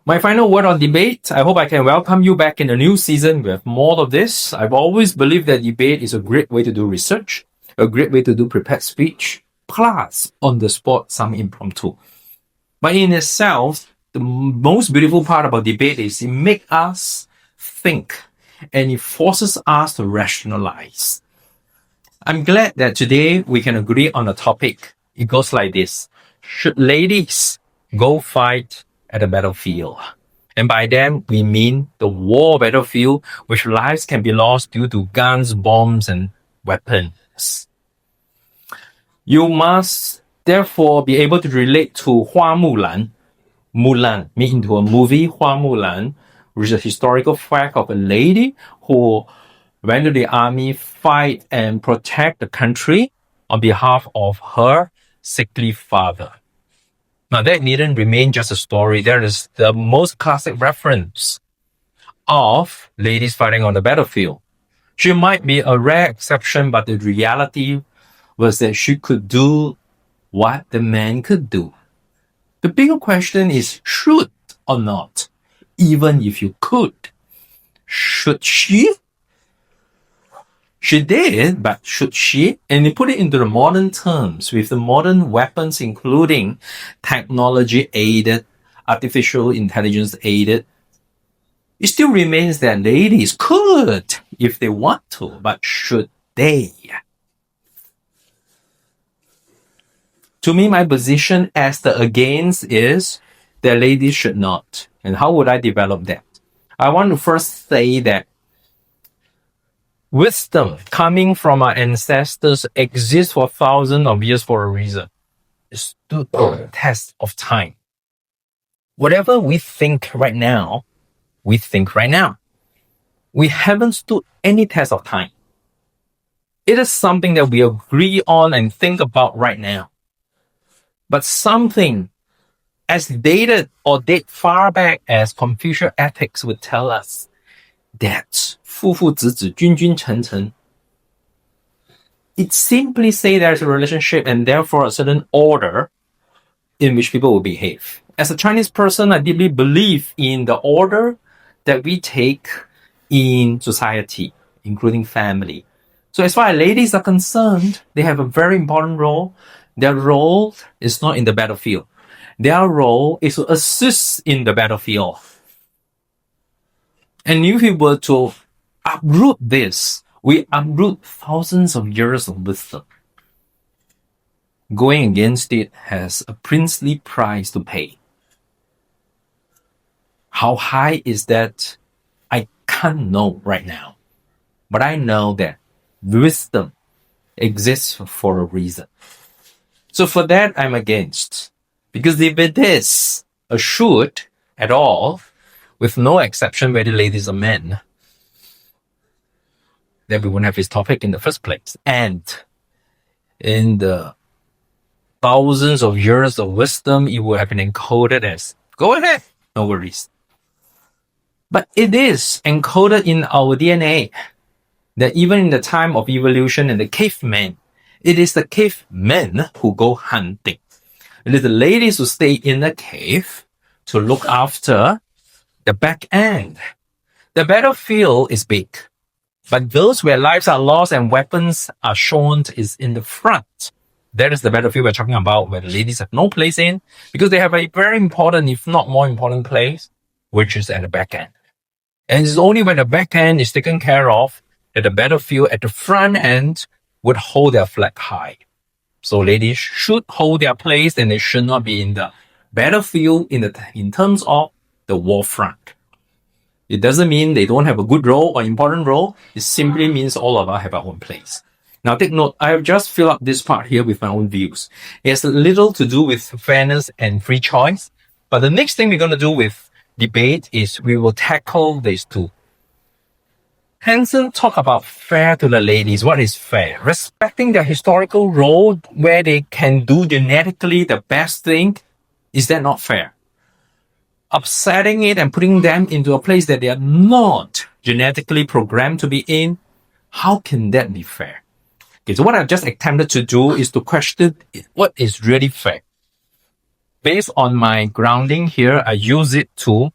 My final word on debate. I hope I can welcome you back in the new season with more of this. I've always believed that debate is a great way to do research, a great way to do prepared speech, plus on the spot, some impromptu. But in itself, the most beautiful part about debate is it makes us think and it forces us to rationalize. I'm glad that today we can agree on a topic. It goes like this. Should ladies go fight at the battlefield? And by them, we mean the war battlefield, which lives can be lost due to guns, bombs, and weapons. You must therefore be able to relate to Hua Mulan. Mulan, made into a movie, Hua Mulan, which is a historical fact of a lady who went to the army, fight and protect the country on behalf of her sickly father. Now that needn't remain just a story. There is the most classic reference of ladies fighting on the battlefield. She might be a rare exception, but the reality was that she could do what the man could do. The bigger question is, should or not? Even if you could. Should she? She did, but should she? And they put it into the modern terms with the modern weapons, including technology-aided, artificial intelligence-aided. It still remains that ladies could if they want to, but should they? To me, my position as the against is that ladies should not. And how would I develop that? I want to first say that wisdom coming from our ancestors exists for thousands of years for a reason. It stood the test of time. Whatever we think right now, we think right now. We haven't stood any test of time. It is something that we agree on and think about right now. But something as dated or date far back as Confucian ethics would tell us that 父父子子君君臣臣. It simply say there's a relationship and therefore a certain order in which people will behave. As a Chinese person, I deeply believe in the order that we take in society, including family. So as far as ladies are concerned, they have a very important role. Their role is not in the battlefield. Their role is to assist in the battlefield. And if we were to uproot this, we uproot thousands of years of wisdom. Going against it has a princely price to pay. How high is that? I can't know right now. But I know that wisdom exists for a reason. So for that, I'm against. Because if it is a should at all, with no exception whether ladies or men, then we wouldn't have this topic in the first place. And in the thousands of years of wisdom, it would have been encoded as, go ahead, no worries. But it is encoded in our DNA that even in the time of evolution and the cavemen, it is the cavemen who go hunting. It is the ladies who stay in the cave to look after the back end. The battlefield is big, but those where lives are lost and weapons are shown is in the front. That is the battlefield we're talking about, where the ladies have no place in, because they have a very important, if not more important place, which is at the back end. And it's only when the back end is taken care of that the battlefield at the front end would hold their flag high. So ladies should hold their place and they should not be in the battlefield in terms of the war front. It doesn't mean they don't have a good role or important role. It simply means all of us have our own place. Now take note, I have just filled up this part here with my own views. It has little to do with fairness and free choice. But the next thing we're going to do with debate is we will tackle these two. Hanson talked about fair to the ladies. What is fair? Respecting their historical role where they can do genetically the best thing. Is that not fair? Upsetting it and putting them into a place that they are not genetically programmed to be in. How can that be fair? Okay, so what I've just attempted to do is to question what is really fair. Based on my grounding here, I use it to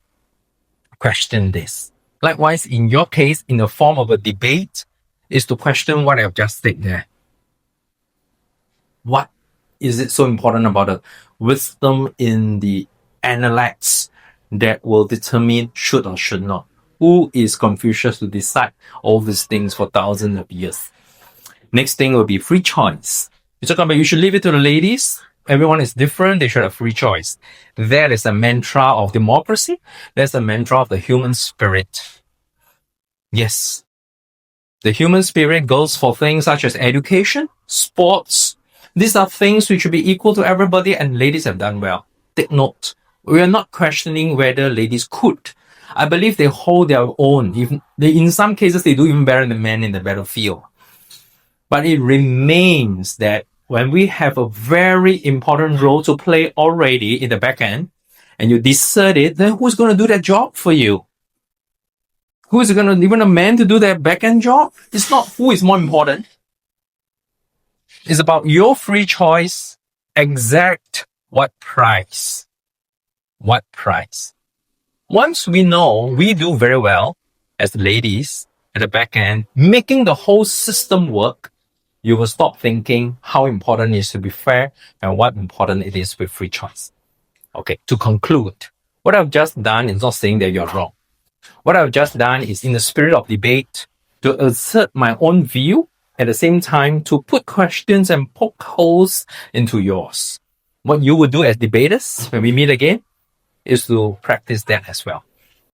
question this. Likewise, in your case, in the form of a debate, is to question what I've just said there. What is it so important about the wisdom in the analects that will determine should or should not? Who is Confucius to decide all these things for thousands of years? Next thing will be free choice. You talk about you should leave it to the ladies. Everyone is different. They should have free choice. That is a mantra of democracy. That's a mantra of the human spirit. Yes. The human spirit goes for things such as education, sports. These are things which should be equal to everybody, and ladies have done well. Take note. We are not questioning whether ladies could. I believe they hold their own. In some cases, they do even better than men in the battlefield. But it remains that when we have a very important role to play already in the back end, and you desert it, then who's going to do that job for you? Who is going to, even a man to do that back end job? It's not who is more important. It's about your free choice. Exact what price. What price? Once we know we do very well as ladies at the back end, making the whole system work, you will stop thinking how important it is to be fair and what important it is with free choice. Okay, to conclude, what I've just done is not saying that you're wrong. What I've just done is in the spirit of debate to assert my own view, at the same time to put questions and poke holes into yours. What you would do as debaters when we meet again is to practice that as well.